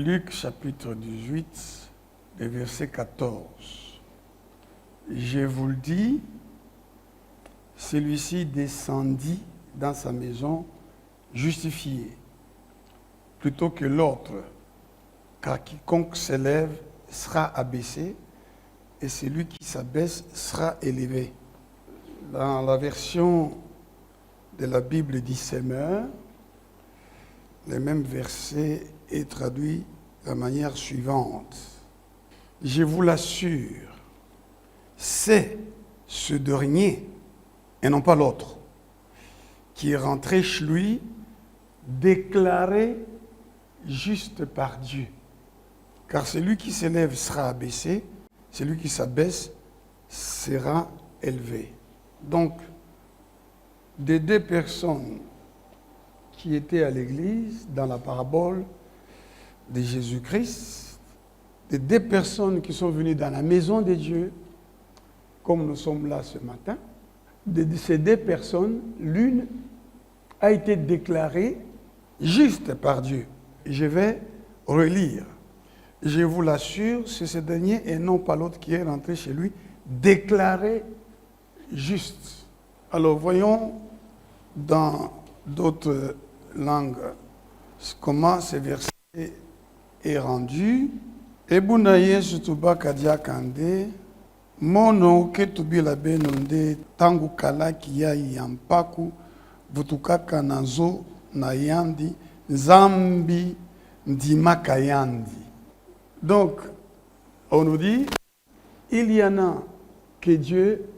Luc chapitre 18, le verset 14. Je vous le dis, celui-ci descendit dans sa maison justifié, plutôt que l'autre, car quiconque s'élève sera abaissé, et celui qui s'abaisse sera élevé. Dans la version de la Bible dit Semeur, le même verset est traduit de la manière suivante. Je vous l'assure, c'est ce dernier, et non pas l'autre, qui est rentré chez lui, déclaré juste par Dieu. Car celui qui s'élève sera abaissé, celui qui s'abaisse sera élevé. Donc, des deux personnes qui étaient à l'église dans la parabole de Jésus-Christ, des deux personnes qui sont venues dans la maison de Dieu, comme nous sommes là ce matin, de ces deux personnes, l'une a été déclarée juste par Dieu. Je vais relire. Je vous l'assure, c'est ce dernier et non pas l'autre qui est rentré chez lui, déclaré juste. Alors voyons dans d'autres langues comment ce verset est rendu. Ebunaye sutuba kadia kande, mono ketubi la benonde tangu kalaki ya yampaku, vutukaka nazo na yandi, zambi ndimaka yandi. Donc, on nous dit, il y en a que Dieu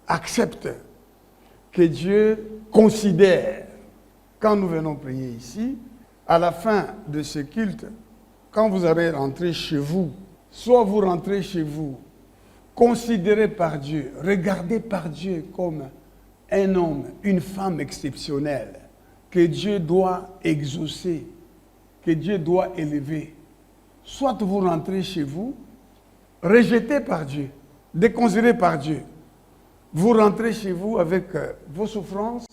accepte, que Dieu considère. Quand nous venons prier ici, à la fin de ce culte, quand vous allez rentrer chez vous, soit vous rentrez chez vous, considéré par Dieu, regardé par Dieu comme un homme, une femme exceptionnelle, que Dieu doit exaucer, que Dieu doit élever. Soit vous rentrez chez vous, rejeté par Dieu, déconsidéré par Dieu. Vous rentrez chez vous avec vos souffrances,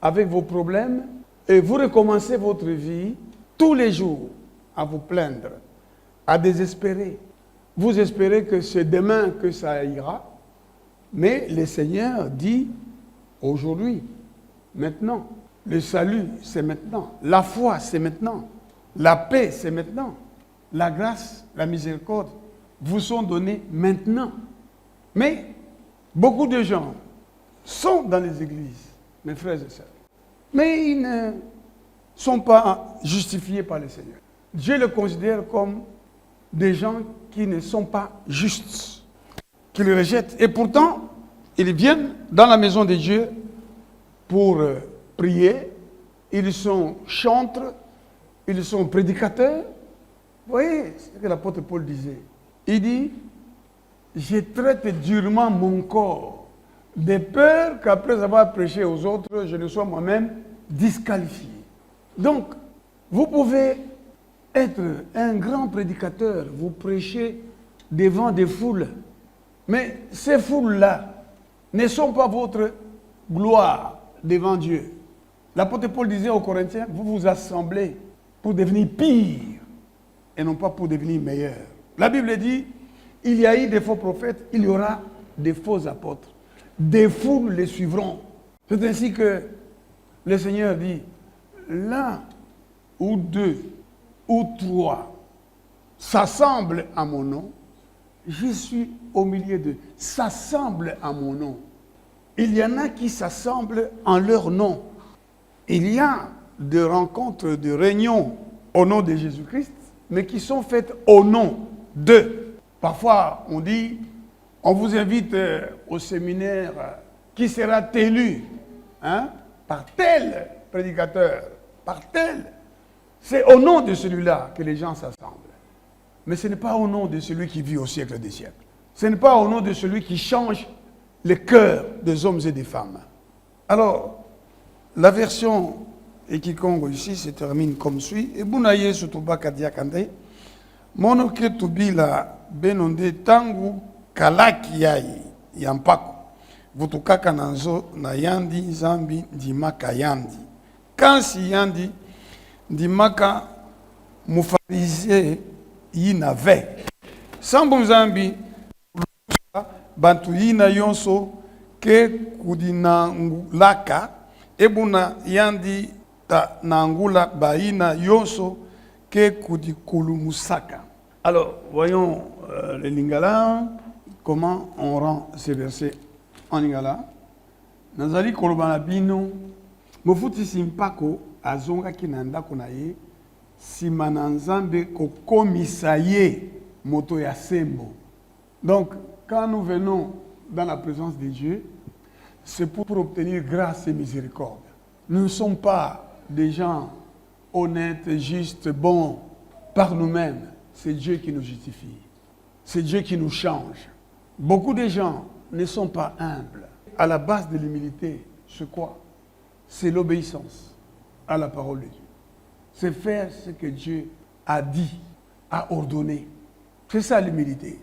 avec vos problèmes, et vous recommencez votre vie tous les jours à vous plaindre, à désespérer. Vous espérez que c'est demain que ça ira, mais le Seigneur dit aujourd'hui, maintenant. Le salut, c'est maintenant. La foi, c'est maintenant. La paix, c'est maintenant. La grâce, la miséricorde vous sont données maintenant. Mais beaucoup de gens sont dans les églises, mes frères et sœurs, mais ils ne sont pas justifiés par le Seigneur. Dieu les considère comme des gens qui ne sont pas justes, qui le rejettent. Et pourtant, ils viennent dans la maison de Dieu pour prier. Ils sont chantres, ils sont prédicateurs. Vous voyez ce que l'apôtre Paul disait. Il dit, je traite durement mon corps, de peur qu'après avoir prêché aux autres, je ne sois moi-même disqualifié. Donc, vous pouvez être un grand prédicateur, vous prêchez devant des foules, mais ces foules-là ne sont pas votre gloire devant Dieu. L'apôtre Paul disait aux Corinthiens, vous vous assemblez pour devenir pire et non pas pour devenir meilleur. La Bible dit, il y a eu des faux prophètes, il y aura des faux apôtres. Des foules les suivront. C'est ainsi que le Seigneur dit, l'un ou deux ou trois s'assemblent à mon nom, je suis au milieu d'eux. S'assemblent à mon nom. Il y en a qui s'assemblent en leur nom. Il y a des rencontres, des réunions au nom de Jésus-Christ, mais qui sont faites au nom d'eux. Parfois, on dit, on vous invite au séminaire qui sera élu par tel prédicateur, par tel. C'est au nom de celui-là que les gens s'assemblent. Mais ce n'est pas au nom de celui qui vit au siècle des siècles. Ce n'est pas au nom de celui qui change les cœurs des hommes et des femmes. Alors, la version Ekikongo ici se termine comme suit. Ebunaye sutuba kadia kande, monoke tubila benonde tangu kalaki yai yampaku, vutukaka nanzo na yandi zambi ndimaka yandi. Kansi yandi ndimaka mufarisien yinave. Sambo nzambi bantu yina yonso ke kudinangulaka ebuna yandi ta nangula baina yonso ke kudikulumusaka. Alors, voyons le lingala, comment on rend ces versets en lingala. Nazali kolobana bino mofuti simpako azonga kinanda konaye simana nzambe kokomisa ye moto ya sembo. Donc, quand nous venons dans la présence de Dieu, c'est pour obtenir grâce et miséricorde. Nous ne sommes pas des gens honnêtes, justes, bons par nous-mêmes. C'est Dieu qui nous justifie. C'est Dieu qui nous change. Beaucoup de gens ne sont pas humbles. À la base de l'humilité, c'est quoi? C'est l'obéissance à la parole de Dieu. C'est faire ce que Dieu a dit, a ordonné. C'est ça l'humilité.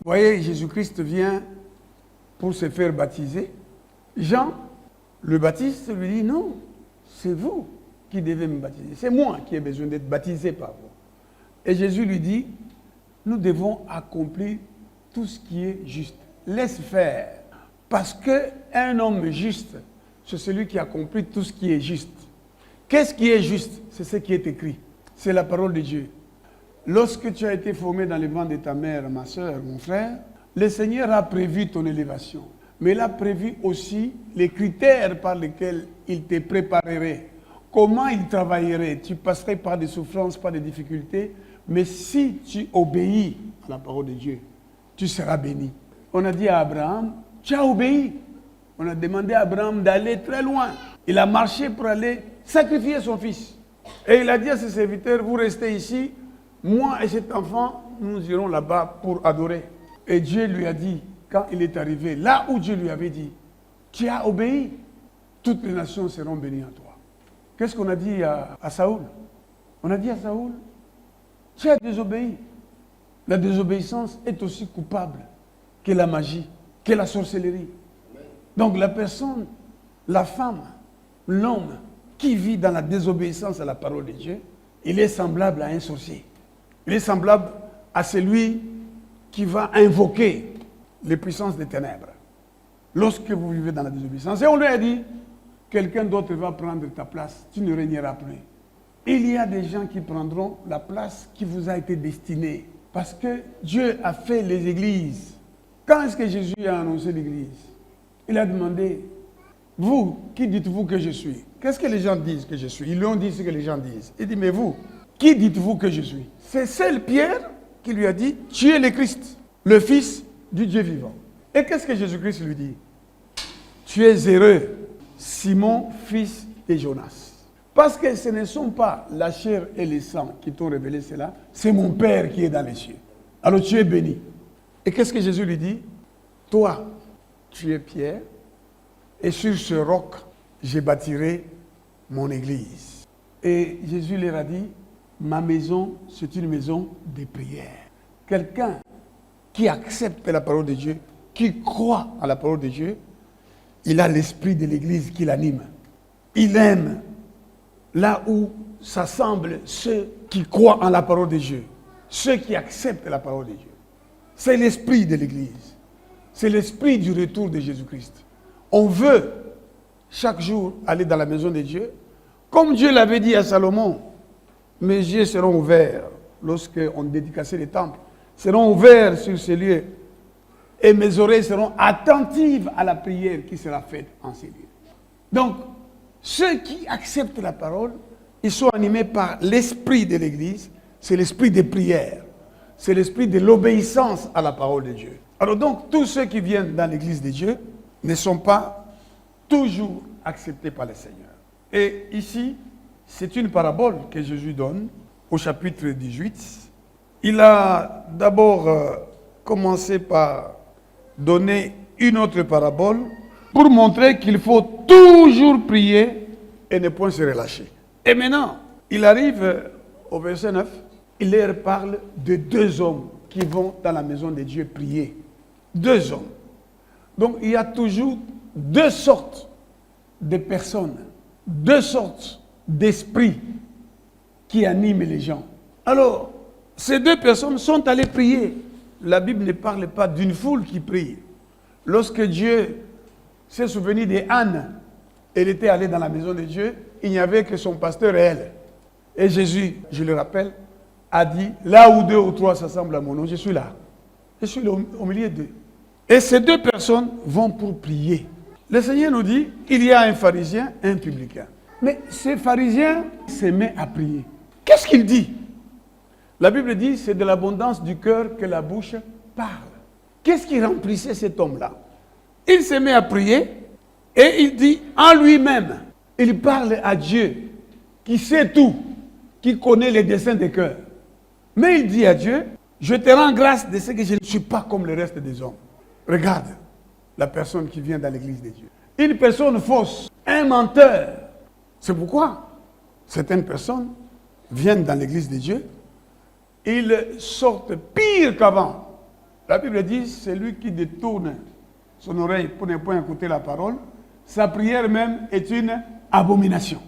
Vous voyez, Jésus-Christ vient pour se faire baptiser. Jean, le baptiste, lui dit non, c'est vous qui devez me baptiser. C'est moi qui ai besoin d'être baptisé par vous. Et Jésus lui dit, nous devons accomplir tout ce qui est juste. Laisse faire. Parce qu'un homme juste, c'est celui qui accomplit tout ce qui est juste. Qu'est-ce qui est juste? C'est ce qui est écrit. C'est la parole de Dieu. Lorsque tu as été formé dans le ventre de ta mère, ma soeur, mon frère, le Seigneur a prévu ton élévation. Mais il a prévu aussi les critères par lesquels il te préparerait. Comment il travaillerait? Tu passerais par des souffrances, par des difficultés. Mais si tu obéis à la parole de Dieu, tu seras béni. On a dit à Abraham, tu as obéi. On a demandé à Abraham d'aller très loin. Il a marché pour aller sacrifier son fils. Et il a dit à ses serviteurs, vous restez ici, moi et cet enfant, nous irons là-bas pour adorer. Et Dieu lui a dit, quand il est arrivé, là où Dieu lui avait dit, tu as obéi, toutes les nations seront bénies en toi. Qu'est-ce qu'on a dit à Saoul? On a dit à Saoul, tu as désobéi. La désobéissance est aussi coupable que la magie, que la sorcellerie. Donc la personne, la femme, l'homme qui vit dans la désobéissance à la parole de Dieu, il est semblable à un sorcier. Il est semblable à celui qui va invoquer les puissances des ténèbres. Lorsque vous vivez dans la désobéissance, et on lui a dit, quelqu'un d'autre va prendre ta place, tu ne régneras plus. Il y a des gens qui prendront la place qui vous a été destinée. Parce que Dieu a fait les églises. Quand est-ce que Jésus a annoncé l'église? Il a demandé, vous, qui dites-vous que je suis? Qu'est-ce que les gens disent que je suis? Ils lui ont dit ce que les gens disent. Il dit, mais vous, qui dites-vous que je suis? C'est seul Pierre qui lui a dit, tu es le Christ, le Fils du Dieu vivant. Et qu'est-ce que Jésus-Christ lui dit? Tu es heureux, Simon, fils de Jonas. Parce que ce ne sont pas la chair et le sang qui t'ont révélé cela, c'est mon Père qui est dans les cieux. Alors tu es béni. Et qu'est-ce que Jésus lui dit? Toi, tu es Pierre, et sur ce roc, je bâtirai mon église. Et Jésus leur a dit, ma maison, c'est une maison de prière. Quelqu'un qui accepte la parole de Dieu, qui croit à la parole de Dieu, il a l'esprit de l'église qui l'anime. Il aime là où s'assemblent ceux qui croient en la parole de Dieu, ceux qui acceptent la parole de Dieu. C'est l'esprit de l'église. C'est l'esprit du retour de Jésus-Christ. On veut chaque jour aller dans la maison de Dieu. Comme Dieu l'avait dit à Salomon, mes yeux seront ouverts lorsqu'on dédicaçait les temples, seront ouverts sur ces lieux et mes oreilles seront attentives à la prière qui sera faite en ces lieux. Donc, ceux qui acceptent la parole, ils sont animés par l'esprit de l'Église, c'est l'esprit de prière, c'est l'esprit de l'obéissance à la parole de Dieu. Alors donc, tous ceux qui viennent dans l'Église de Dieu ne sont pas toujours acceptés par le Seigneur. Et ici, c'est une parabole que Jésus donne au chapitre 18. Il a d'abord commencé par donner une autre parabole pour montrer qu'il faut toujours prier et ne point se relâcher. Et maintenant, il arrive au verset 9, il leur parle de deux hommes qui vont dans la maison de Dieu prier. Deux hommes. Donc il y a toujours deux sortes de personnes, deux sortes d'esprits qui animent les gens. Alors, ces deux personnes sont allées prier. La Bible ne parle pas d'une foule qui prie. Lorsque Dieu s'est souvenu d'Anne, elle était allée dans la maison de Dieu, il n'y avait que son pasteur et elle. Et Jésus, je le rappelle, a dit, là où 2 ou 3 s'assemblent à mon nom, je suis là. Je suis là au milieu d'eux. Et ces deux personnes vont pour prier. Le Seigneur nous dit, il y a un pharisien et un publicain. Mais ce pharisien se met à prier. Qu'est-ce qu'il dit? La Bible dit, c'est de l'abondance du cœur que la bouche parle. Qu'est-ce qui remplissait cet homme-là? Il se met à prier et il dit en lui-même, il parle à Dieu qui sait tout, qui connaît les desseins des cœurs. Mais il dit à Dieu, je te rends grâce de ce que je ne suis pas comme le reste des hommes. Regarde la personne qui vient dans l'église de Dieu. Une personne fausse, un menteur. C'est pourquoi certaines personnes viennent dans l'église de Dieu, ils sortent pire qu'avant. La Bible dit, c'est lui qui détourne son oreille pour ne point écouter la parole. Sa prière même est une abomination.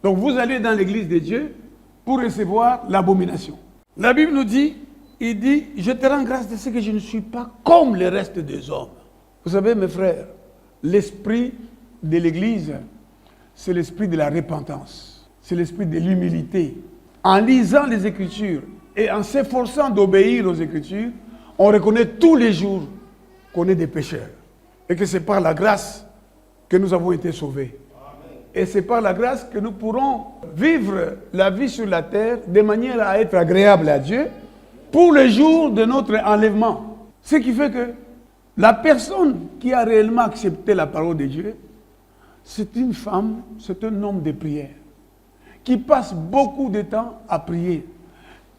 Donc vous allez dans l'église de Dieu pour recevoir l'abomination. La Bible nous dit, il dit, je te rends grâce de ce que je ne suis pas comme le reste des hommes. Vous savez mes frères, l'esprit de l'église, c'est l'esprit de la repentance. C'est l'esprit de l'humilité. En lisant les Écritures et en s'efforçant d'obéir aux Écritures, on reconnaît tous les jours qu'on est des pécheurs. Et que c'est par la grâce que nous avons été sauvés. Et c'est par la grâce que nous pourrons vivre la vie sur la terre de manière à être agréable à Dieu pour le jour de notre enlèvement. Ce qui fait que la personne qui a réellement accepté la parole de Dieu, c'est une femme, c'est un homme de prière, qui passe beaucoup de temps à prier.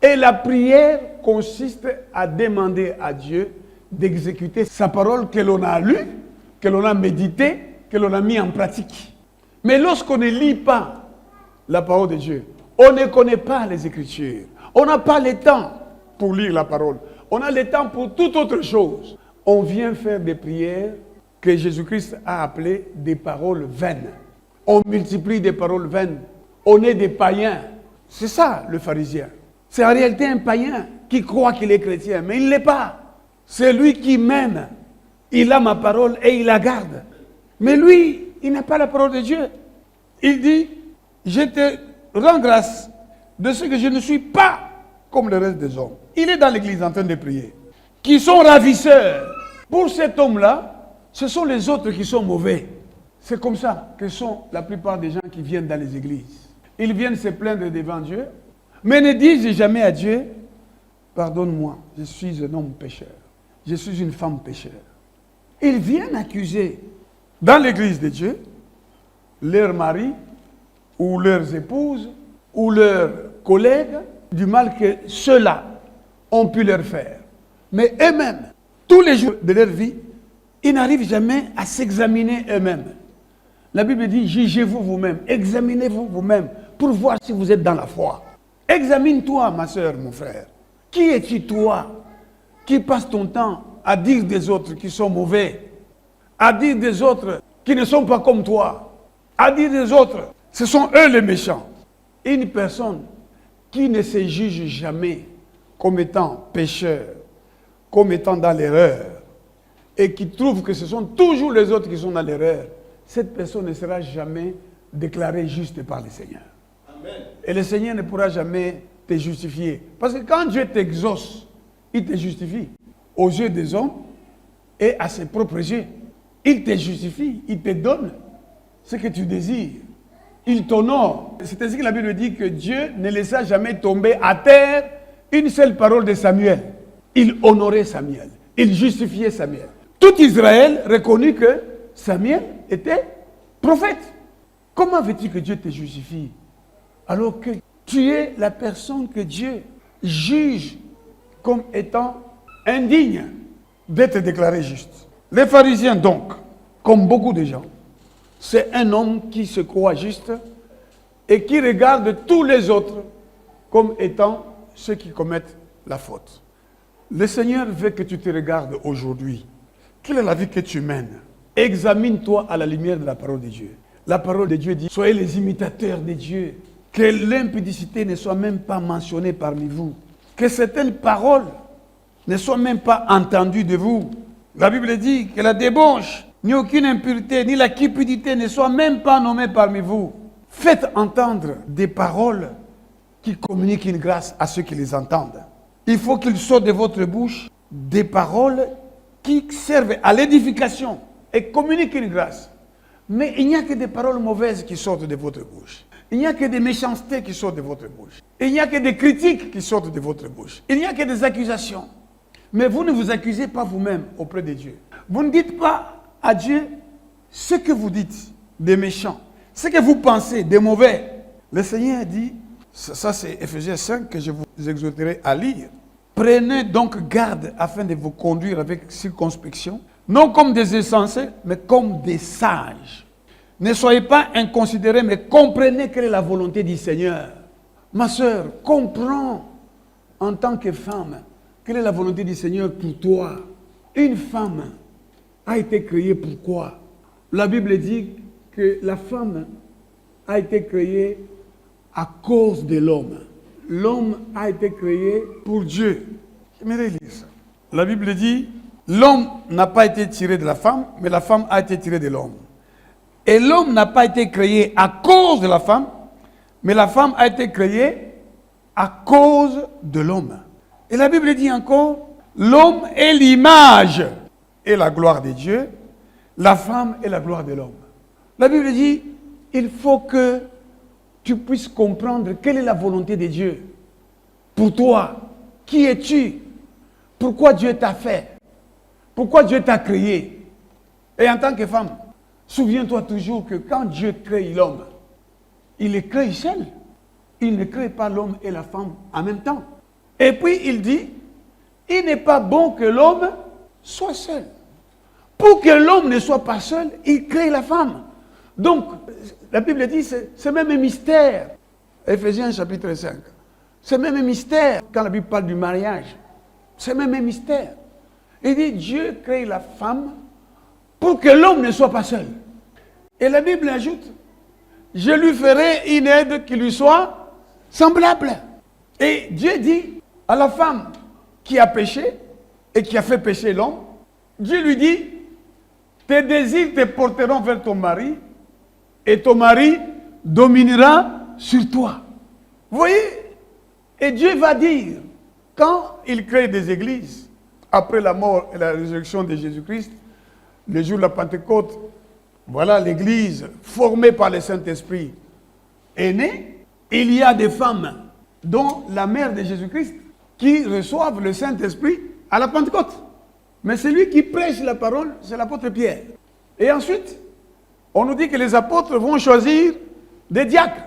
Et la prière consiste à demander à Dieu d'exécuter sa parole que l'on a lue, que l'on a méditée, que l'on a mis en pratique. Mais lorsqu'on ne lit pas la parole de Dieu, on ne connaît pas les Écritures, on n'a pas le temps pour lire la parole, on a le temps pour toute autre chose. On vient faire des prières que Jésus-Christ a appelées des paroles vaines. On multiplie des paroles vaines. On est des païens. C'est ça le pharisien. C'est en réalité un païen qui croit qu'il est chrétien, mais il ne l'est pas. C'est lui qui m'aime. Il a ma parole et il la garde. Mais lui, il n'a pas la parole de Dieu. Il dit, je te rends grâce de ce que je ne suis pas comme le reste des hommes. Il est dans l'église en train de prier. Qui sont ravisseurs. Pour cet homme-là, ce sont les autres qui sont mauvais. C'est comme ça que sont la plupart des gens qui viennent dans les églises. Ils viennent se plaindre devant Dieu, mais ne disent jamais à Dieu, pardonne-moi, je suis un homme pécheur. Je suis une femme pécheur. Ils viennent accuser dans l'église de Dieu leurs maris ou leurs épouses ou leurs collègues du mal que ceux-là ont pu leur faire. Mais eux-mêmes, tous les jours de leur vie, ils n'arrivent jamais à s'examiner eux-mêmes. La Bible dit, jugez-vous vous-même, examinez-vous vous-même pour voir si vous êtes dans la foi. Examine-toi, ma soeur, mon frère. Qui es-tu, toi, qui passe ton temps à dire des autres qui sont mauvais, à dire des autres qui ne sont pas comme toi, à dire des autres, ce sont eux les méchants. Une personne qui ne se juge jamais comme étant pécheur, comme étant dans l'erreur, et qui trouve que ce sont toujours les autres qui sont dans l'erreur, cette personne ne sera jamais déclarée juste par le Seigneur. Amen. Et le Seigneur ne pourra jamais te justifier. Parce que quand Dieu t'exauce, il te justifie aux yeux des hommes et à ses propres yeux. Il te justifie, il te donne ce que tu désires. Il t'honore. C'est ainsi que la Bible dit que Dieu ne laissa jamais tomber à terre une seule parole de Samuel. Il honorait Samuel. Il justifiait Samuel. Tout Israël reconnut que Samuel était prophète. Comment veux-tu que Dieu te justifie alors que tu es la personne que Dieu juge comme étant indigne d'être déclaré juste? Les pharisiens donc, comme beaucoup de gens, c'est un homme qui se croit juste et qui regarde tous les autres comme étant ceux qui commettent la faute. Le Seigneur veut que tu te regardes aujourd'hui. Quelle est la vie que tu mènes? Examine-toi à la lumière de la parole de Dieu. La parole de Dieu dit, soyez les imitateurs de Dieu Que l'impudicité ne soit même pas mentionnée parmi vous. Que certaines paroles ne soient même pas entendues de vous. La Bible dit que la débauche, ni aucune impureté, ni la cupidité ne soient même pas nommées parmi vous. Faites entendre des paroles qui communiquent une grâce à ceux qui les entendent. Il faut qu'il sorte de votre bouche des paroles qui servent à l'édification et communiquent une grâce. Mais il n'y a que des paroles mauvaises qui sortent de votre bouche. Il n'y a que des méchancetés qui sortent de votre bouche. Il n'y a que des critiques qui sortent de votre bouche. Il n'y a que des accusations. Mais vous ne vous accusez pas vous-même auprès de Dieu. Vous ne dites pas à Dieu ce que vous dites des méchants, ce que vous pensez des mauvais. Le Seigneur dit, ça c'est Éphésiens 5 que je vous exhorterai à lire. Prenez donc garde afin de vous conduire avec circonspection, non comme des insensés, mais comme des sages. Ne soyez pas inconsidérés, mais comprenez quelle est la volonté du Seigneur. Ma sœur, comprends en tant que femme quelle est la volonté du Seigneur pour toi. Une femme a été créée pour quoi? La Bible dit que la femme a été créée à cause de l'homme. L'homme a été créé pour Dieu. J'aimerais lire ça. La Bible dit, l'homme n'a pas été tiré de la femme, mais la femme a été tirée de l'homme. Et l'homme n'a pas été créé à cause de la femme, mais la femme a été créée à cause de l'homme. Et la Bible dit encore, l'homme est l'image et la gloire de Dieu, la femme est la gloire de l'homme. La Bible dit, il faut que tu puisses comprendre quelle est la volonté de Dieu pour toi. Qui es-tu? Pourquoi Dieu t'a fait? Pourquoi Dieu t'a créé? Et en tant que femme, souviens-toi toujours que quand Dieu crée l'homme, il les crée seul. Il ne crée pas l'homme et la femme en même temps. Et puis il dit, il n'est pas bon que l'homme soit seul. Pour que l'homme ne soit pas seul, il crée la femme. Donc, la Bible dit, c'est même un mystère. Éphésiens chapitre 5. C'est même un mystère quand la Bible parle du mariage. C'est même un mystère. Il dit, Dieu crée la femme pour que l'homme ne soit pas seul. Et la Bible ajoute, je lui ferai une aide qui lui soit semblable. Et Dieu dit à la femme qui a péché et qui a fait pécher l'homme, Dieu lui dit, tes désirs te porteront vers ton mari et ton mari dominera sur toi. Vous voyez? Et Dieu va dire, quand il crée des églises, après la mort et la résurrection de Jésus-Christ, le jour de la Pentecôte, voilà l'église formée par le Saint-Esprit est née. Il y a des femmes, dont la mère de Jésus-Christ, qui reçoivent le Saint-Esprit à la Pentecôte. Mais celui qui prêche la parole, c'est l'apôtre Pierre. Et ensuite, on nous dit que les apôtres vont choisir des diacres.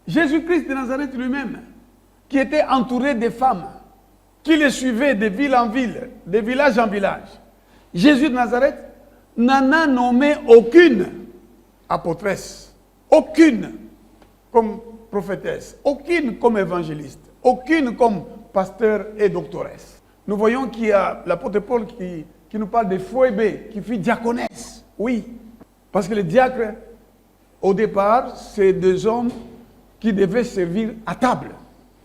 Jésus-Christ de Nazareth lui-même, qui était entouré de femmes, qui le suivaient de ville en ville, de village en village. Jésus de Nazareth n'en a nommé aucune apôtresse, aucune comme prophétesse, aucune comme évangéliste, aucune comme pasteur et doctoresse. Nous voyons qu'il y a l'apôtre Paul qui nous parle de Phoébé, qui fut diaconesse. Oui, parce que les diacres, au départ, c'est des hommes qui devaient servir à table.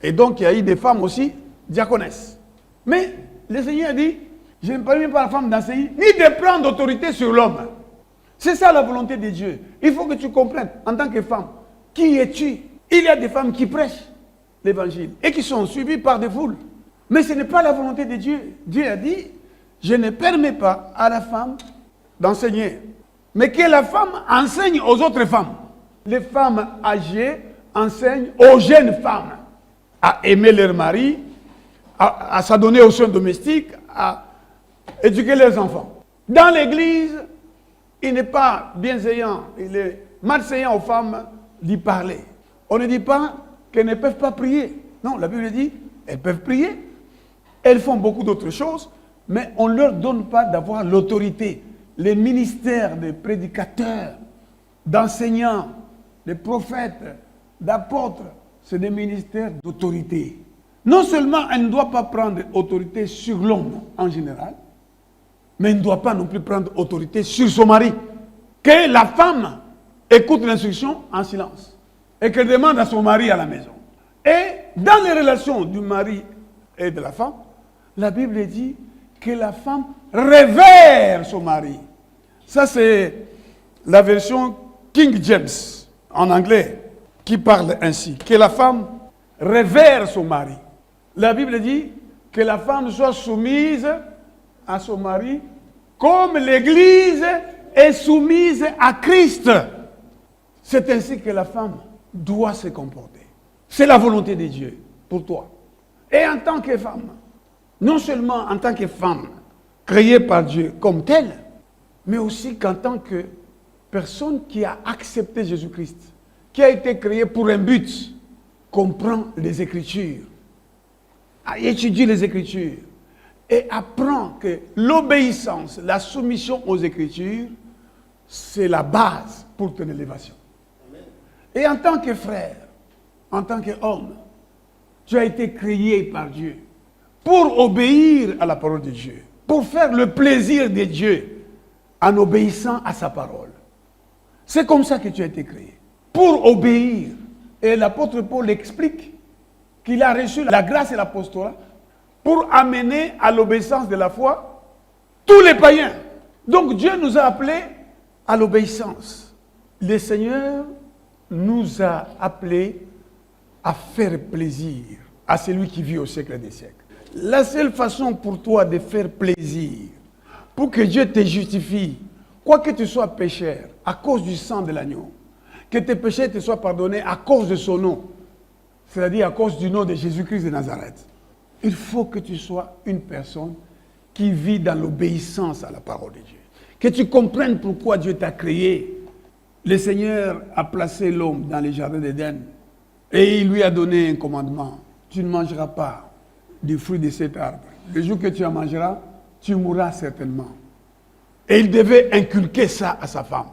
Et donc, il y a eu des femmes aussi diaconesses. Mais le Seigneur dit, je ne permets pas à la femme d'enseigner, ni de prendre autorité sur l'homme. C'est ça la volonté de Dieu. Il faut que tu comprennes, en tant que femme, qui es-tu? Il y a des femmes qui prêchent l'évangile et qui sont suivies par des foules. Mais ce n'est pas la volonté de Dieu. Dieu a dit, je ne permets pas à la femme d'enseigner, mais que la femme enseigne aux autres femmes. Les femmes âgées enseignent aux jeunes femmes à aimer leur mari, à s'adonner aux soins domestiques, à éduquer leurs enfants. Dans l'église, il n'est pas bienveillant, il est malveillant aux femmes d'y parler. On ne dit pas qu'elles ne peuvent pas prier. Non, la Bible dit, elles peuvent prier. Elles font beaucoup d'autres choses, mais on ne leur donne pas d'avoir l'autorité. Les ministères de prédicateurs, d'enseignants, de prophètes, d'apôtres, c'est des ministères d'autorité. Non seulement elle ne doit pas prendre autorité sur l'homme en général, mais elle ne doit pas non plus prendre autorité sur son mari. Que la femme écoute l'instruction en silence. et qu'elle demande à son mari à la maison. Et dans les relations du mari et de la femme, la Bible dit que la femme révère son mari. Ça, c'est la version King James, en anglais, qui parle ainsi. Que la femme révère son mari. La Bible dit que la femme soit soumise à son mari comme l'Église est soumise à Christ. C'est ainsi que la femme doit se comporter. C'est la volonté de Dieu pour toi. Et en tant que femme, non seulement en tant que femme créée par Dieu comme telle, mais aussi qu'en tant que personne qui a accepté Jésus-Christ, qui a été créée pour un but, comprend les Écritures, étudie les Écritures et apprend que l'obéissance, la soumission aux Écritures, c'est la base pour ton élévation. Et en tant que frère, en tant qu'homme, tu as été créé par Dieu pour obéir à la parole de Dieu, pour faire le plaisir de Dieu en obéissant à sa parole. C'est comme ça que tu as été créé, pour obéir. Et l'apôtre Paul explique qu'il a reçu la grâce et l'apostolat pour amener à l'obéissance de la foi tous les païens. Donc Dieu nous a appelés à l'obéissance. Le Seigneur nous a appelés à faire plaisir à celui qui vit au siècle des siècles. La seule façon pour toi de faire plaisir, pour que Dieu te justifie, quoique tu sois pécheur, à cause du sang de l'agneau, que tes péchés te soient pardonnés à cause de son nom, c'est-à-dire à cause du nom de Jésus-Christ de Nazareth, il faut que tu sois une personne qui vit dans l'obéissance à la parole de Dieu. Que tu comprennes pourquoi Dieu t'a créé. Le Seigneur a placé l'homme dans les jardins d'Éden et il lui a donné un commandement. Tu ne mangeras pas du fruit de cet arbre. Le jour que tu en mangeras, tu mourras certainement. Et il devait inculquer ça à sa femme.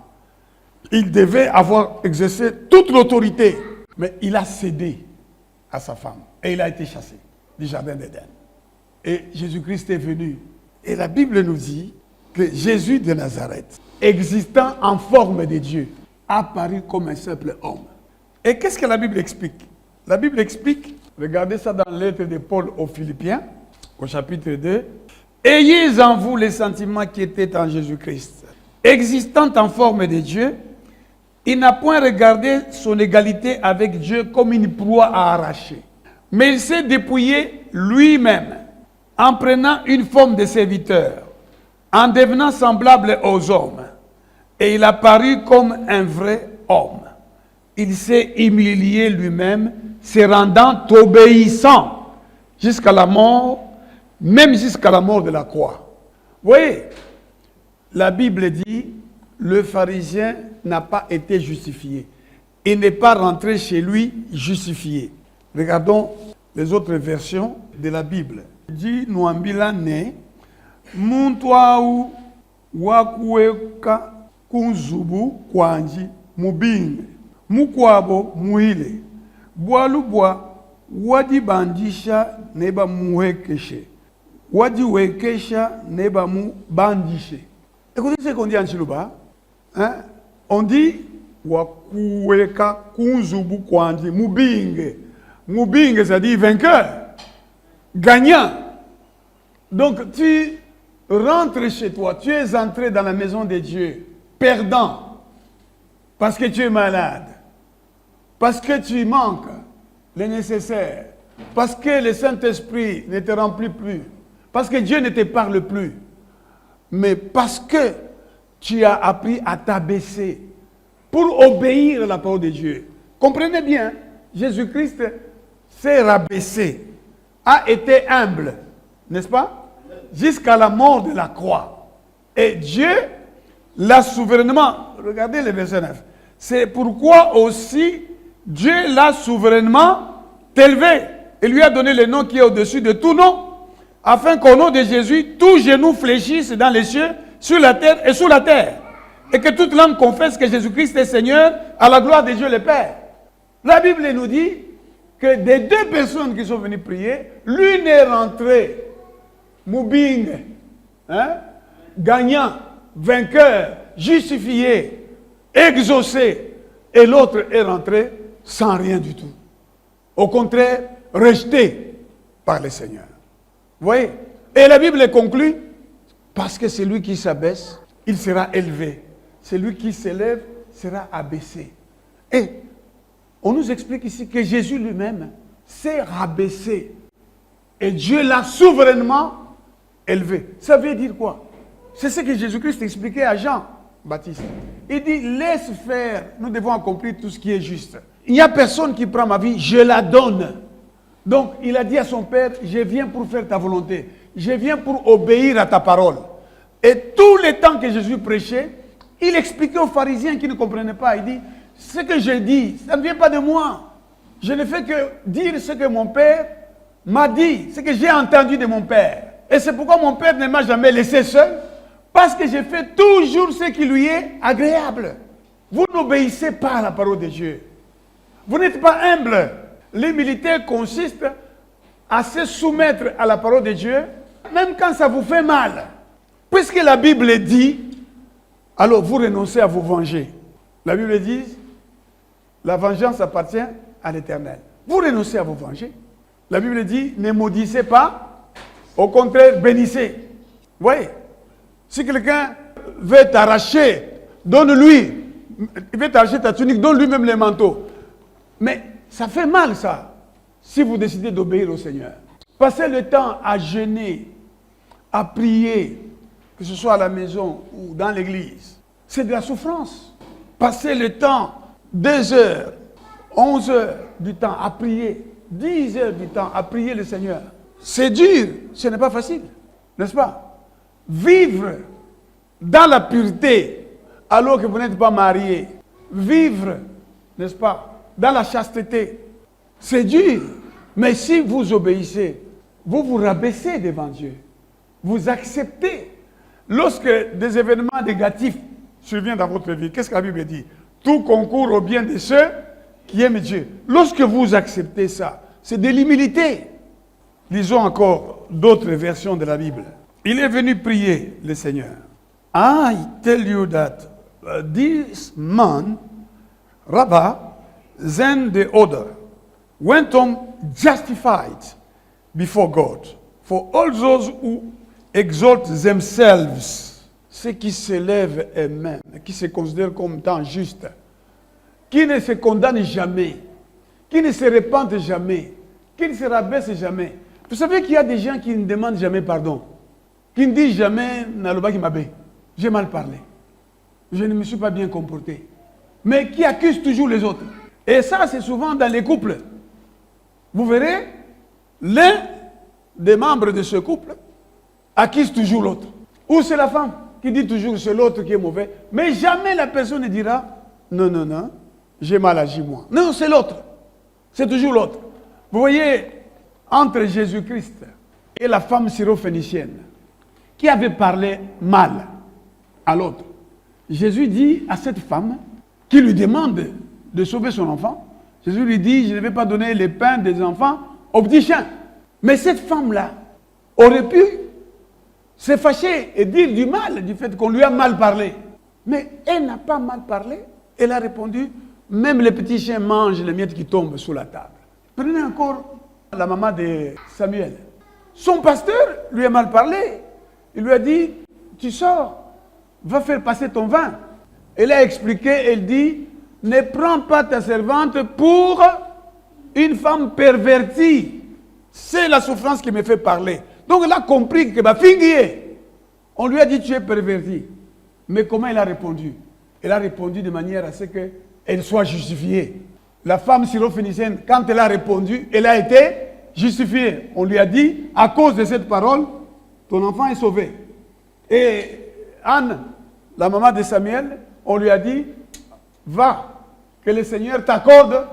Il devait avoir exercé toute l'autorité. Mais il a cédé à sa femme. Et il a été chassé du jardin d'Éden. Et Jésus-Christ est venu. Et la Bible nous dit que Jésus de Nazareth, existant en forme de Dieu, a apparu comme un simple homme. Et qu'est-ce que la Bible explique? La Bible explique, regardez ça dans la lettre de Paul aux Philippiens, au chapitre 2. Ayez en vous les sentiments qui étaient en Jésus-Christ. Existant en forme de Dieu, il n'a point regardé son égalité avec Dieu comme une proie à arracher. Mais il s'est dépouillé lui-même, en prenant une forme de serviteur, en devenant semblable aux hommes. Et il a paru comme un vrai homme. Il s'est humilié lui-même, se rendant obéissant jusqu'à la mort, même jusqu'à la mort de la croix. Vous voyez, la Bible dit, le pharisien n'a pas été justifié. Il n'est pas rentré chez lui justifié. Regardons les autres versions de la Bible. Il dit, Nouambila ne, Muntwau wakueka kunzubu kwanji mubinge, mukwabo muhile, bwalubwa wadibandisha neba muhekeshe, wadiwekesha neba mubandishe. Écoutez ce qu'on dit en Chiluba. Hein? On dit wakueka kunzubu kwanji mubinge. Mubinge, ça dit vainqueur, gagnant. Donc tu rentres chez toi, tu es entré dans la maison de Dieu, perdant, parce que tu es malade, parce que tu manques le nécessaire, parce que le Saint-Esprit ne te remplit plus, parce que Dieu ne te parle plus, mais parce que tu as appris à t'abaisser pour obéir à la parole de Dieu. Comprenez bien, Jésus-Christ s'est rabaissé, a été humble, n'est-ce pas? Jusqu'à la mort de la croix. Et Dieu l'a souverainement, regardez le verset 9, c'est pourquoi aussi Dieu l'a souverainement élevé et lui a donné le nom qui est au-dessus de tout nom, afin qu'au nom de Jésus, tout genou fléchisse dans les cieux, sur la terre et sous la terre, et que toute langue confesse que Jésus-Christ est Seigneur, à la gloire de Dieu le Père. La Bible nous dit que des deux personnes qui sont venues prier, l'une est rentrée Moubing, hein? Gagnant, vainqueur, justifié, exaucé, et l'autre est rentré sans rien du tout. Au contraire, rejeté par le Seigneur. Vous voyez? Et la Bible conclut, parce que celui qui s'abaisse, il sera élevé. Celui qui s'élève sera abaissé. Et on nous explique ici que Jésus lui-même s'est rabaissé. Et Dieu l'a souverainement élevé. Ça veut dire quoi? C'est ce que Jésus-Christ expliquait à Jean-Baptiste. Il dit, laisse faire, nous devons accomplir tout ce qui est juste. Il n'y a personne qui prend ma vie, je la donne. Donc, il a dit à son Père, je viens pour faire ta volonté. Je viens pour obéir à ta parole. Et tout le temps que Jésus prêchait, il expliquait aux pharisiens qui ne comprenaient pas. Il dit, ce que je dis, ça ne vient pas de moi. Je ne fais que dire ce que mon Père m'a dit, ce que j'ai entendu de mon Père. Et c'est pourquoi mon Père ne m'a jamais laissé seul, parce que je fais toujours ce qui lui est agréable. Vous n'obéissez pas à la parole de Dieu. Vous n'êtes pas humble. L'humilité consiste à se soumettre à la parole de Dieu, même quand ça vous fait mal. Puisque la Bible dit, alors vous renoncez à vous venger. La Bible dit, la vengeance appartient à l'Éternel. Vous renoncez à vous venger. La Bible dit, ne maudissez pas, au contraire, bénissez. Vous voyez? Si quelqu'un veut t'arracher, donne-lui. Il veut t'arracher ta tunique, donne lui-même les manteaux. Mais ça fait mal, ça, si vous décidez d'obéir au Seigneur. Passez le temps à jeûner, à prier, que ce soit à la maison ou dans l'église. C'est de la souffrance. Passez le temps, 2 heures, 11 heures du temps à prier, 10 heures du temps à prier le Seigneur. C'est dur, ce n'est pas facile, n'est-ce pas? Vivre dans la pureté alors que vous n'êtes pas marié. Vivre, n'est-ce pas, dans la chasteté. C'est dur. Mais si vous obéissez, vous vous rabaissez devant Dieu. Vous acceptez. Lorsque des événements négatifs surviennent dans votre vie, qu'est-ce que la Bible dit? Tout concourt au bien de ceux qui aiment Dieu. Lorsque vous acceptez ça, c'est de l'humilité. Lisons encore d'autres versions de la Bible. Il est venu prier le Seigneur. I tell you that this man, Rabbah, then the other, went home justified before God. For all those who exalt themselves, ceux qui s'élèvent eux-mêmes, qui se considèrent comme étant justes, qui ne se condamnent jamais, qui ne se repentent jamais, qui ne se rabaissent jamais. Vous savez qu'il y a des gens qui ne demandent jamais pardon, qui ne disent jamais « Naloba qui m'abe, j'ai mal parlé, je ne me suis pas bien comporté », mais qui accusent toujours les autres. Et ça, c'est souvent dans les couples. Vous verrez, l'un des membres de ce couple accuse toujours l'autre. Ou c'est la femme qui dit toujours que c'est l'autre qui est mauvais, mais jamais la personne ne dira « Non, non, non, j'ai mal agi moi ». Non, c'est l'autre. C'est toujours l'autre. Vous voyez, entre Jésus-Christ et la femme syrophénicienne, qui avait parlé mal à l'autre, Jésus dit à cette femme qui lui demande de sauver son enfant, Jésus lui dit, je ne vais pas donner les pains des enfants aux petits chiens. Mais cette femme-là aurait pu se fâcher et dire du mal du fait qu'on lui a mal parlé. Mais elle n'a pas mal parlé. Elle a répondu, même les petits chiens mangent les miettes qui tombent sous la table. Prenez encore la maman de Samuel. Son pasteur lui a mal parlé. Il lui a dit, tu sors, va faire passer ton vin. Elle a expliqué, elle dit, ne prends pas ta servante pour une femme pervertie. C'est la souffrance qui me fait parler. Donc elle a compris que on lui a dit tu es perverti. Mais comment elle a répondu? Elle a répondu de manière à ce qu'elle soit justifiée. La femme syrophénicienne, quand elle a répondu, elle a été justifiée. On lui a dit, à cause de cette parole, ton enfant est sauvé. Et Anne, la maman de Samuel, on lui a dit, va, que le Seigneur t'accorde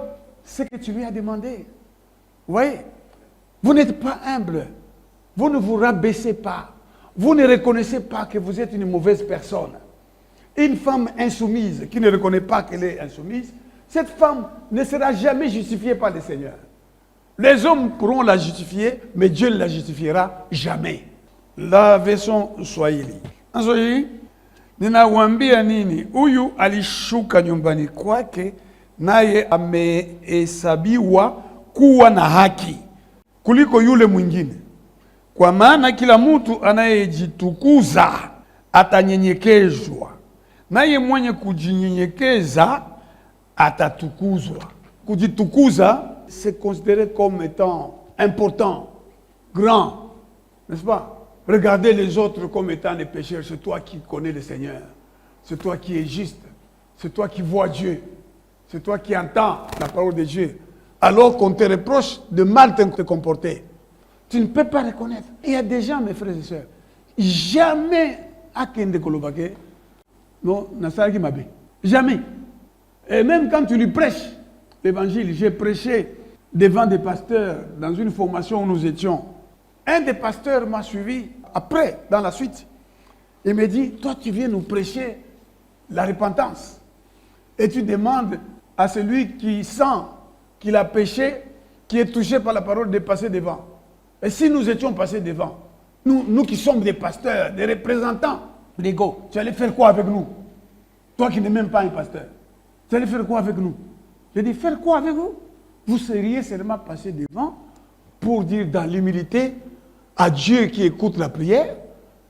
ce que tu lui as demandé. Vous voyez, vous n'êtes pas humble. Vous ne vous rabaissez pas. Vous ne reconnaissez pas que vous êtes une mauvaise personne. Une femme insoumise qui ne reconnaît pas qu'elle est insoumise, cette femme ne sera jamais justifiée par le Seigneur. Les hommes pourront la justifier, mais Dieu ne la justifiera jamais. La version Swahili. En Swahili, ninawambia nini? Huyu alishuka nyumbani kwake naye amehesabiwa kuwa na haki kuliko yule mwingine. Kwa maana kila mtu anayejitukuza atanyenyekezwa, naye mwenye kujinyenyekeza atatukuzwa. Kujitukuza, c'est considéré comme étant important, grand, n'est-ce pas? Regardez les autres comme étant des pécheurs. C'est toi qui connais le Seigneur. C'est toi qui es juste. C'est toi qui vois Dieu. C'est toi qui entends la parole de Dieu. Alors qu'on te reproche de mal te comporter, tu ne peux pas reconnaître. Il y a des gens, mes frères et sœurs, jamais à Kende Kolobake, non, Nassar qui m'a bien. Jamais. Et même quand tu lui prêches l'évangile, j'ai prêché devant des pasteurs dans une formation où nous étions. Un des pasteurs m'a suivi après, dans la suite. Il me dit, toi tu viens nous prêcher la repentance. Et tu demandes à celui qui sent qu'il a péché, qui est touché par la parole, de passer devant. Et si nous étions passés devant, nous qui sommes des pasteurs, des représentants légaux, tu allais faire quoi avec nous? Toi qui n'es même pas un pasteur, tu allais faire quoi avec nous? J'ai dit, faire quoi avec vous? Vous seriez seulement passé devant pour dire dans l'humilité à Dieu qui écoute la prière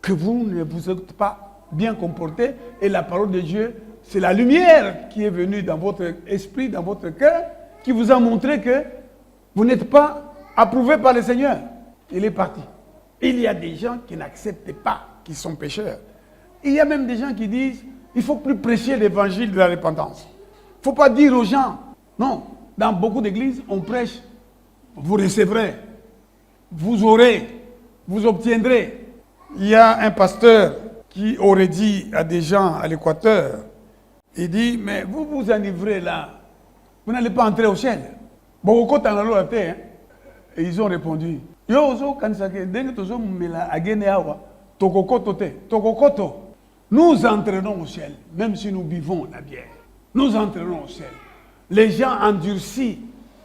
que vous ne vous êtes pas bien comporté et la parole de Dieu, c'est la lumière qui est venue dans votre esprit, dans votre cœur, qui vous a montré que vous n'êtes pas approuvé par le Seigneur. Il est parti. Il y a des gens qui n'acceptent pas qu'ils sont pécheurs. Il y a même des gens qui disent il ne faut plus prêcher l'évangile de la repentance. Il ne faut pas dire aux gens. Non, dans beaucoup d'églises, on prêche. Vous recevrez, vous aurez, vous obtiendrez. Il y a un pasteur qui aurait dit à des gens à l'Équateur, il dit, mais vous vous enivrez là, vous n'allez pas entrer au ciel. Et ils ont répondu, nous entrerons au ciel, même si nous buvons la bière. Nous entrerons au ciel. Les gens endurcis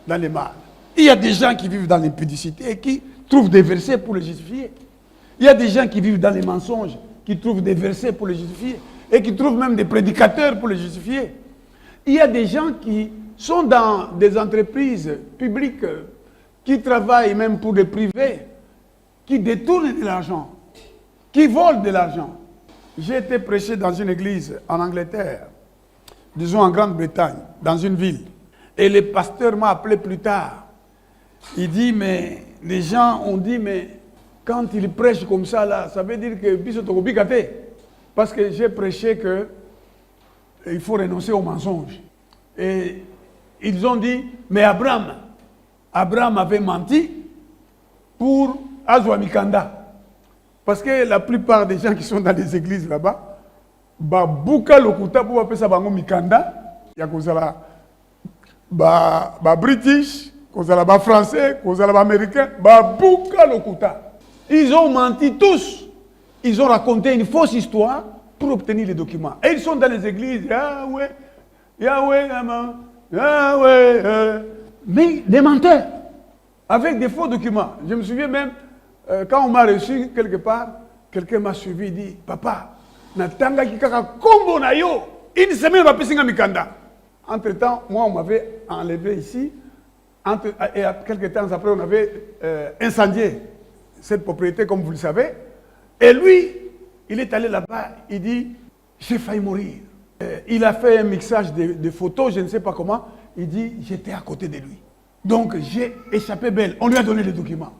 dans les mal. Il y a des gens qui vivent dans l'impudicité et qui trouvent des versets pour les justifier. Il y a des gens qui vivent dans les mensonges, qui trouvent des versets pour les justifier et qui trouvent même des prédicateurs pour les justifier. Il y a des gens qui sont dans des entreprises publiques, qui travaillent même pour des privés, qui détournent de l'argent, qui volent de l'argent. J'ai été prêché dans une église en Angleterre, disons en Grande-Bretagne, dans une ville. Et le pasteur m'a appelé plus tard. Il dit, mais les gens ont dit, mais quand ils prêchent comme ça, là, ça veut dire que parce que j'ai prêché qu'il faut renoncer aux mensonges. Et ils ont dit, mais Abraham avait menti pour Azwa Mikanda. Parce que la plupart des gens qui sont dans les églises là-bas, Bouka Lokuta pour appeler ça Mikanda, il y a British, français, américain, Bouka Lokuta. Ils ont menti tous. Ils ont raconté une fausse histoire pour obtenir les documents. Et ils sont dans les églises, Yahweh, mais des menteurs, avec des faux documents. Je me souviens même, quand on m'a reçu quelque part, quelqu'un m'a suivi et dit, papa, natanga kikaka kombo na yo, une semaine va pisser mikanda. Entre-temps, moi on m'avait enlevé ici, et quelques temps après on avait incendié cette propriété comme vous le savez. Et lui, il est allé là-bas, il dit, j'ai failli mourir. Il a fait un mixage de photos, je ne sais pas comment. Il dit, j'étais à côté de lui. Donc j'ai échappé belle. On lui a donné les documents.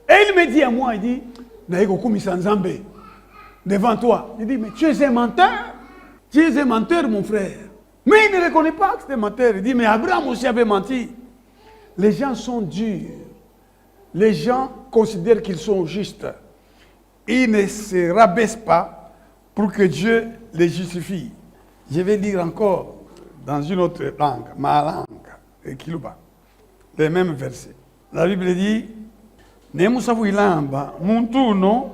Et il me dit à moi, il dit, devant toi. Il dit, mais tu es un menteur. Tu es un menteur, mon frère. Mais il ne reconnaît pas que c'était un menteur. Il dit, mais Abraham aussi avait menti. Les gens sont durs. Les gens considèrent qu'ils sont justes. Ils ne se rabaissent pas pour que Dieu les justifie. Je vais lire encore dans une autre langue, ma langue, Kiluba, les mêmes versets. La Bible dit, Nemusavu ilamba, muntuno,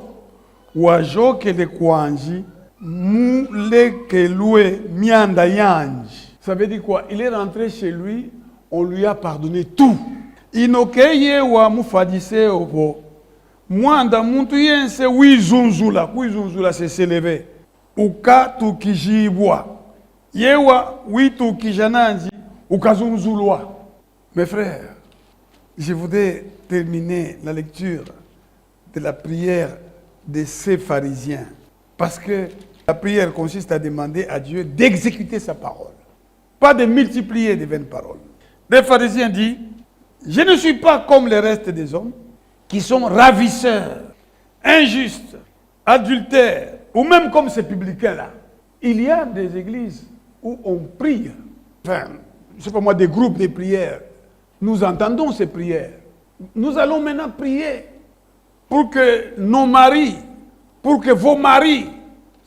wajoke de kwanji, muleke lue mianda yanji. Ça veut dire quoi? Il est rentré chez lui, on lui a pardonné tout. Inokeye wa mufadise ovo. Mwanda muntu yense wizunzula, kuizunzula se s'élever. Uka tukijibwa. Yewa witu kijananji Ou Kazunzoulois. Mes frères, je voudrais terminer la lecture de la prière de ces pharisiens. Parce que la prière consiste à demander à Dieu d'exécuter sa parole. Pas de multiplier des vaines paroles. Les pharisiens disent, je ne suis pas comme le reste des hommes qui sont ravisseurs, injustes, adultères, ou même comme ces publicains-là. Il y a des églises où on prie. Enfin, je ne sais pas moi, des groupes de prières. Nous entendons ces prières. Nous allons maintenant prier pour que nos maris, pour que vos maris,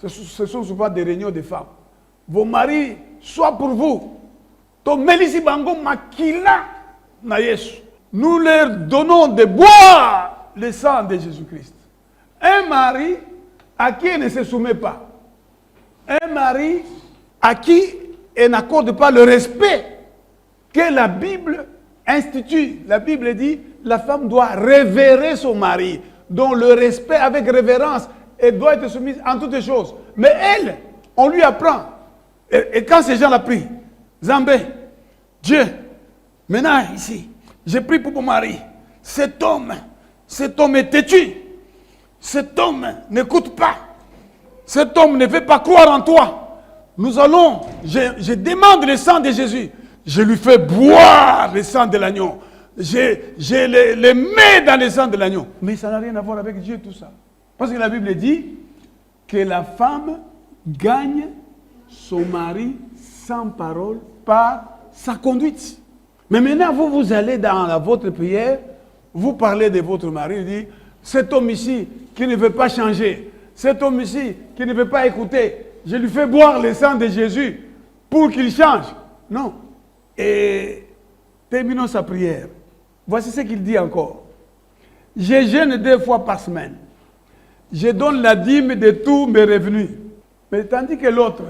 ce sont souvent des réunions de femmes, vos maris soient pour vous. Nous leur donnons de boire le sang de Jésus-Christ. Un mari à qui elle ne se soumet pas. Un mari à qui elle n'accorde pas le respect que la Bible institue. La Bible dit, la femme doit révérer son mari. Donc le respect avec révérence, elle doit être soumise en toutes choses. Mais elle, on lui apprend. Et quand ces gens la prient, Zambé, Dieu, maintenant ici, j'ai prié pour mon mari. Cet homme est têtu. Cet homme n'écoute pas. Cet homme ne veut pas croire en toi. Nous allons, je demande le sang de Jésus. Je lui fais boire le sang de l'agneau. Je le mets dans le sang de l'agneau. Mais ça n'a rien à voir avec Dieu tout ça. Parce que la Bible dit que la femme gagne son mari sans parole par sa conduite. Mais maintenant, vous allez dans votre prière, vous parlez de votre mari, vous dites, cet homme ici qui ne veut pas changer, cet homme ici qui ne veut pas écouter, je lui fais boire le sang de Jésus pour qu'il change. Non. Et terminons sa prière. Voici ce qu'il dit encore. Je jeûne 2 fois par semaine. Je donne la dîme de tous mes revenus. Mais tandis que l'autre,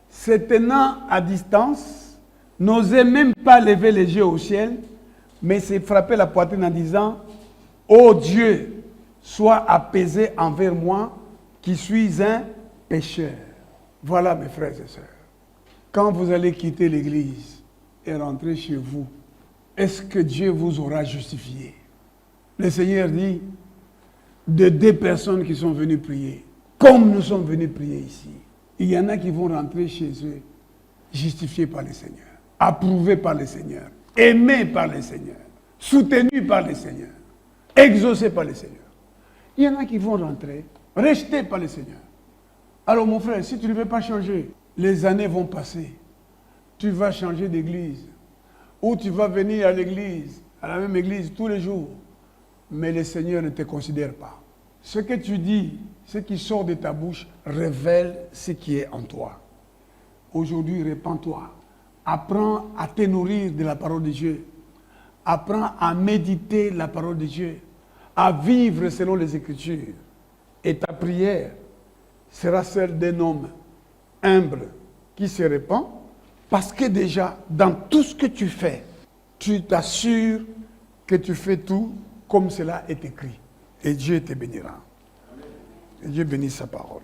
se tenant à distance, n'osait même pas lever les yeux au ciel, mais s'est frappé la poitrine en disant, « Ô Dieu, sois apaisé envers moi, qui suis un pécheur. » Voilà, mes frères et sœurs. Quand vous allez quitter l'église et rentrer chez vous, est-ce que Dieu vous aura justifié? Le Seigneur dit, de 2 personnes qui sont venues prier, comme nous sommes venus prier ici, il y en a qui vont rentrer chez eux, justifiés par le Seigneur, approuvés par le Seigneur, aimés par le Seigneur, soutenus par le Seigneur, exaucés par le Seigneur. Il y en a qui vont rentrer, rejetés par le Seigneur. Alors mon frère, si tu ne veux pas changer, les années vont passer. Tu vas changer d'église. Ou tu vas venir à l'église, à la même église tous les jours. Mais le Seigneur ne te considère pas. Ce que tu dis, ce qui sort de ta bouche, révèle ce qui est en toi. Aujourd'hui, répands-toi. Apprends à te nourrir de la parole de Dieu. Apprends à méditer la parole de Dieu. À vivre selon les Écritures. Et ta prière sera celle d'un homme humble qui se répand. Parce que déjà, dans tout ce que tu fais, tu t'assures que tu fais tout comme cela est écrit. Et Dieu te bénira. Et Dieu bénisse sa parole.